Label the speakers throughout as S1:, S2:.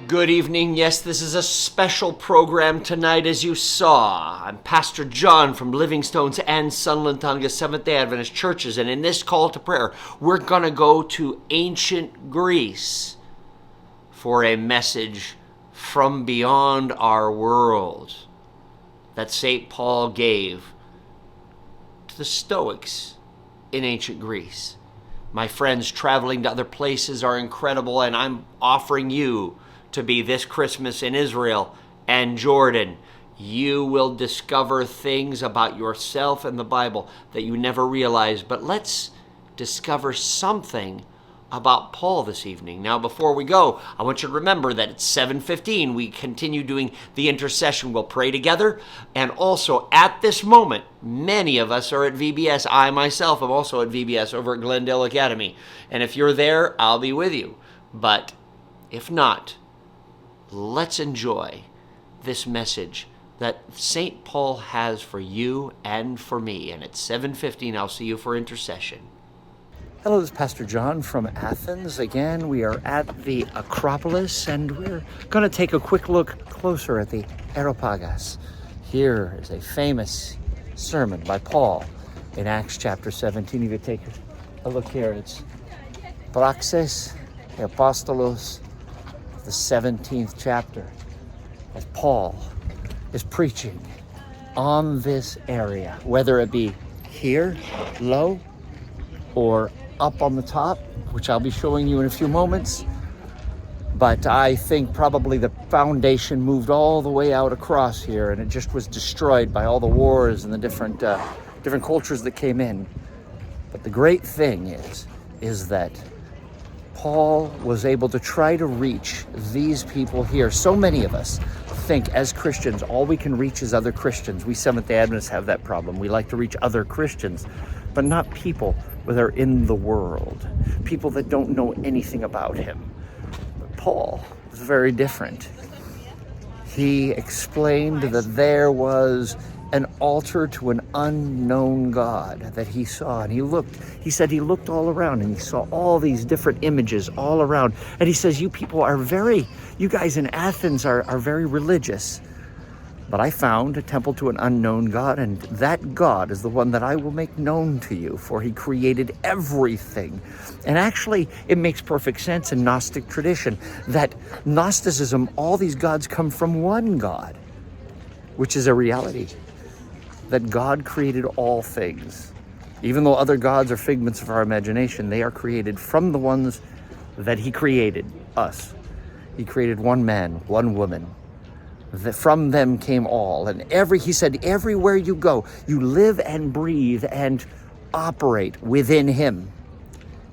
S1: Good evening. Yes, this is a special program tonight, as you saw. I'm Pastor John from Livingstone's and Sunland, Tujunga Seventh-day Adventist Churches, and in this call to prayer, we're going to go to ancient Greece for a message from beyond our world that St. Paul gave to the Stoics in ancient Greece. My friends, traveling to other places are incredible, and I'm offering you to be this Christmas in Israel and Jordan. You will discover things about yourself and the Bible that you never realized. But let's discover something about Paul this evening. Now, before we go, I want you to remember that at 7:15, we continue doing the intercession. We'll pray together. And also, at this moment, many of us are at VBS. I myself am also at VBS over at Glendale Academy. And if you're there, I'll be with you. But if not, let's enjoy this message that St. Paul has for you and for me. And at 7:15, I'll see you for intercession.
S2: Hello, this is Pastor John from Athens. Again, we are at the Acropolis, and we're going to take a quick look closer at the Aropagas. Here is a famous sermon by Paul in Acts chapter 17. If you take a look here, it's Praxis Apostolos, the 17th chapter, as Paul is preaching on this area, whether it be here, low, or up on the top, which I'll be showing you in a few moments. But I think probably the foundation moved all the way out across here, and it just was destroyed by all the wars and the different cultures that came in. But the great thing is that Paul was able to try to reach these people here. So many of us think as Christians, all we can reach is other Christians. We Seventh-day Adventists have that problem. We like to reach other Christians, but not people that are in the world, people that don't know anything about him. But Paul was very different. He explained that there was an altar to an unknown God that he saw, and he said he looked all around and he saw all these different images all around, and he says, you guys in Athens are very religious, but I found a temple to an unknown God, and that God is the one that I will make known to you, for he created everything. And actually, it makes perfect sense in Gnostic tradition that Gnosticism, all these gods come from one God, which is a reality, that God created all things. Even though other gods are figments of our imagination, they are created from the ones that he created, us. He created one man, one woman. From them came all. And he said, everywhere you go, you live and breathe and operate within him.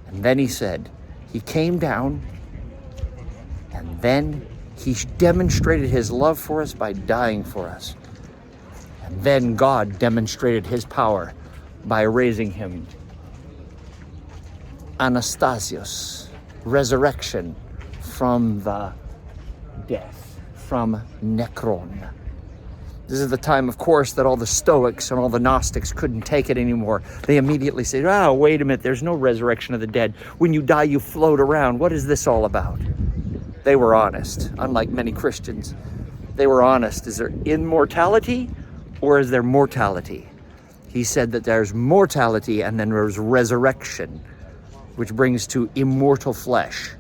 S2: And then he said, he came down, and then he demonstrated his love for us by dying for us. And then God demonstrated his power by raising him. Anastasios, resurrection from the death. From necron. This is the time, of course, that all the Stoics and all the Gnostics couldn't take it anymore. They immediately said, wait a minute, there's no resurrection of the dead. When you die, you float around. What is this all about? They were honest, unlike many Christians. They were honest. Is there immortality or is there mortality? He said that there's mortality and then there's resurrection, which brings to immortal flesh.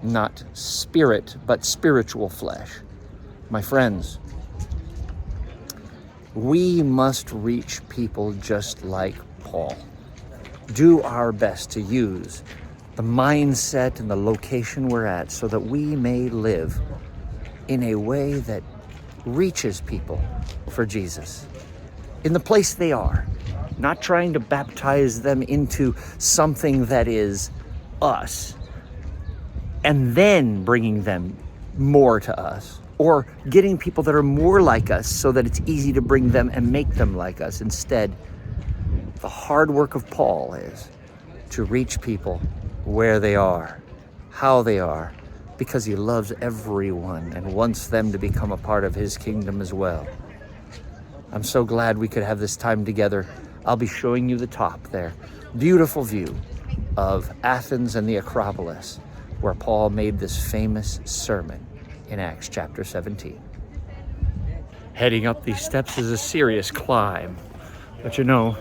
S2: Not spirit, but spiritual flesh. My friends, we must reach people just like Paul. Do our best to use the mindset and the location we're at so that we may live in a way that reaches people for Jesus in the place they are, not trying to baptize them into something that is us, and then bringing them more to us, or getting people that are more like us so that it's easy to bring them and make them like us. Instead, the hard work of Paul is to reach people where they are, how they are, because he loves everyone and wants them to become a part of his kingdom as well. I'm so glad we could have this time together. I'll be showing you the top there. Beautiful view of Athens and the Acropolis, where Paul made this famous sermon in Acts chapter 17. Heading up these steps is a serious climb, but you know,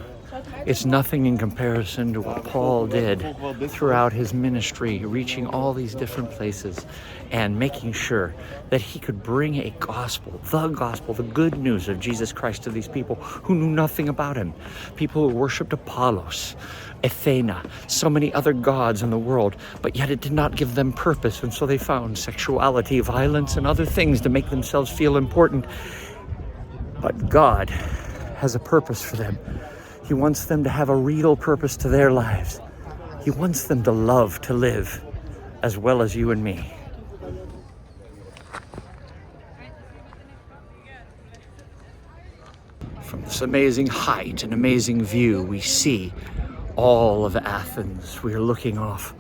S2: it's nothing in comparison to what Paul did throughout his ministry, reaching all these different places and making sure that he could bring a gospel, the good news of Jesus Christ to these people who knew nothing about him. People who worshipped Apollos, Athena, so many other gods in the world, but yet it did not give them purpose. And so they found sexuality, violence, and other things to make themselves feel important. But God has a purpose for them. He wants them to have a real purpose to their lives. He wants them to love, to live, as well as you and me. From this amazing height and amazing view, we see all of Athens. We are looking off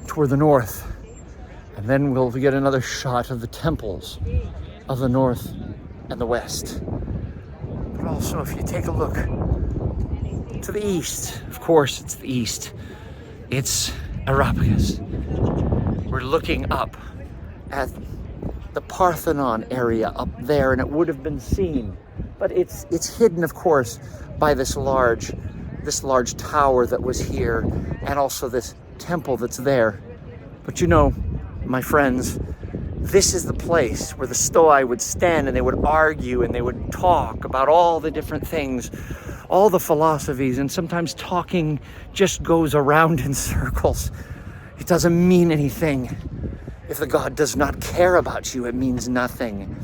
S2: toward the north. And then we'll get another shot of the temples of the north and the west. But also, if you take a look to the east, of course it's the east, it's Aropagas. We're looking up at the Parthenon area up there, and it would have been seen, but it's hidden, of course, by this large tower that was here, and also this temple that's there. But you know, my friends, this is the place where the Stoics would stand and they would argue and they would talk about all the different things, all the philosophies, and sometimes talking just goes around in circles. It doesn't mean anything. If the God does not care about you, it means nothing.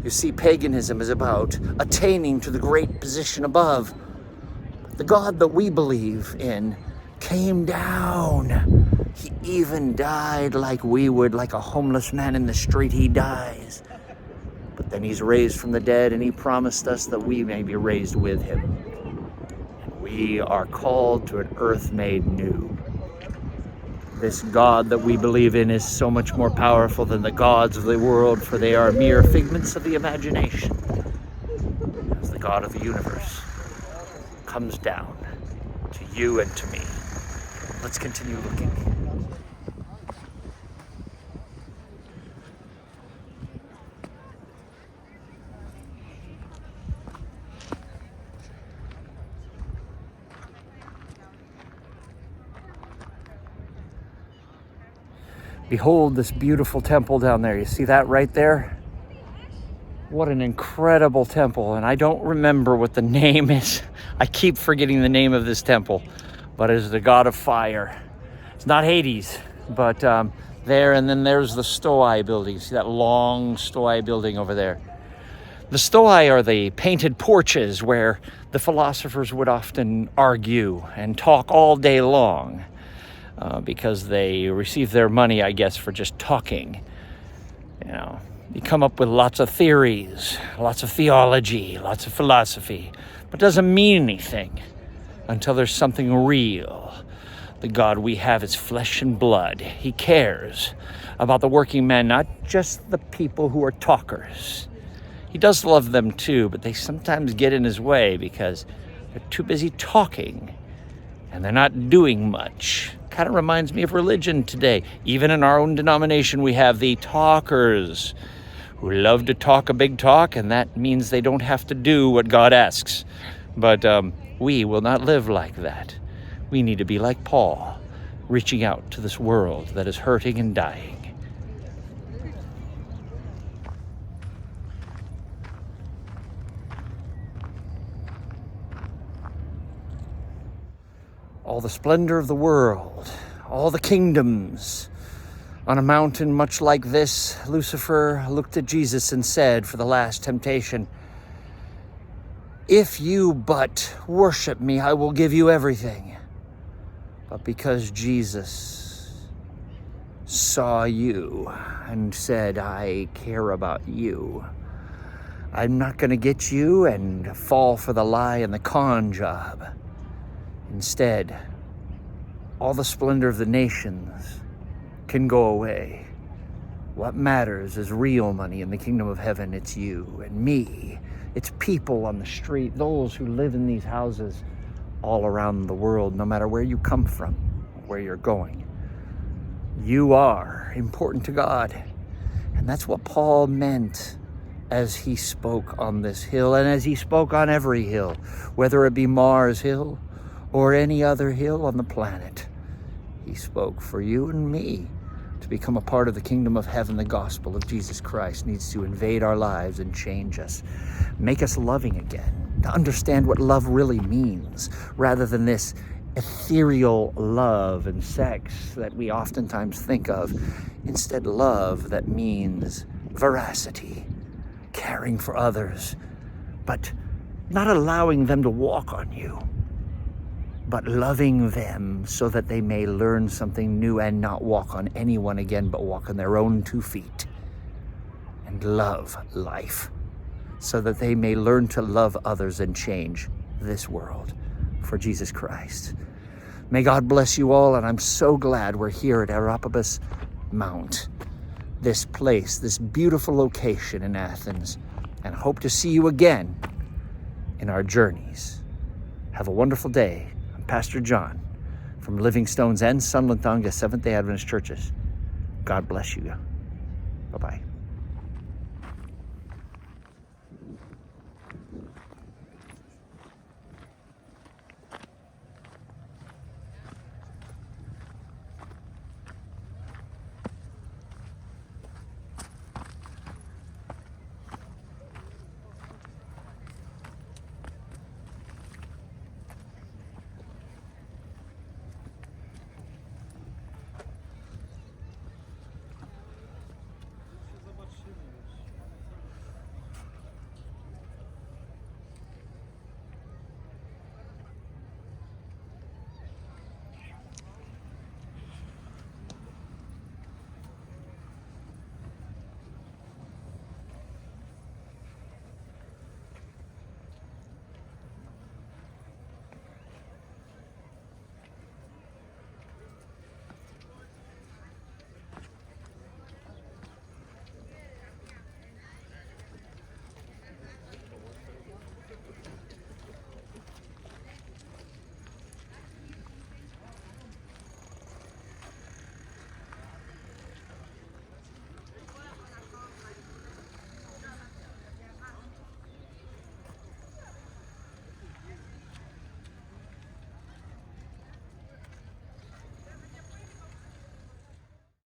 S2: You see, paganism is about attaining to the great position above. The God that we believe in came down. He even died like we would, like a homeless man in the street. He dies. But then he's raised from the dead, and he promised us that we may be raised with him. And we are called to an earth made new. This God that we believe in is so much more powerful than the gods of the world, for they are mere figments of the imagination. As the God of the universe comes down to you and to me. Let's continue looking. Behold this beautiful temple down there. You see that right there? What an incredible temple. And I don't remember what the name is. I keep forgetting the name of this temple, but it is the God of fire. It's not Hades, but there, and then there's the Stoi building. See that long Stoi building over there? The Stoi are the painted porches where the philosophers would often argue and talk all day long. Because they receive their money, I guess, for just talking. You know, you come up with lots of theories, lots of theology, lots of philosophy, but it doesn't mean anything until there's something real. The God we have is flesh and blood. He cares about the working man, not just the people who are talkers. He does love them too, but they sometimes get in his way because they're too busy talking and they're not doing much. Kind of reminds me of religion today. Even in our own denomination, we have the talkers who love to talk a big talk, and that means they don't have to do what God asks. But we will not live like that. We need to be like Paul, reaching out to this world that is hurting and dying. All the splendor of the world, all the kingdoms. On a mountain much like this, Lucifer looked at Jesus and said for the last temptation, "If you but worship me, I will give you everything." But because Jesus saw you and said, "I care about you," I'm not going to get you and fall for the lie and the con job. Instead, all the splendor of the nations can go away. What matters is real money in the kingdom of heaven. It's you and me. It's people on the street, those who live in these houses all around the world, no matter where you come from, where you're going. You are important to God. And that's what Paul meant as he spoke on this hill and as he spoke on every hill, whether it be Mars Hill or any other hill on the planet. He spoke for you and me to become a part of the kingdom of heaven. The gospel of Jesus Christ needs to invade our lives and change us, make us loving again, to understand what love really means, rather than this ethereal love and sex that we oftentimes think of. Instead, love that means veracity, caring for others, but not allowing them to walk on you, but loving them so that they may learn something new and not walk on anyone again, but walk on their own 2 feet and love life so that they may learn to love others and change this world for Jesus Christ. May God bless you all, and I'm so glad we're here at Aropagas Mount, this place, this beautiful location in Athens, and hope to see you again in our journeys. Have a wonderful day. I'm Pastor John from Livingstone's and Sunland Seventh-day Adventist Churches. God bless you. Bye-bye.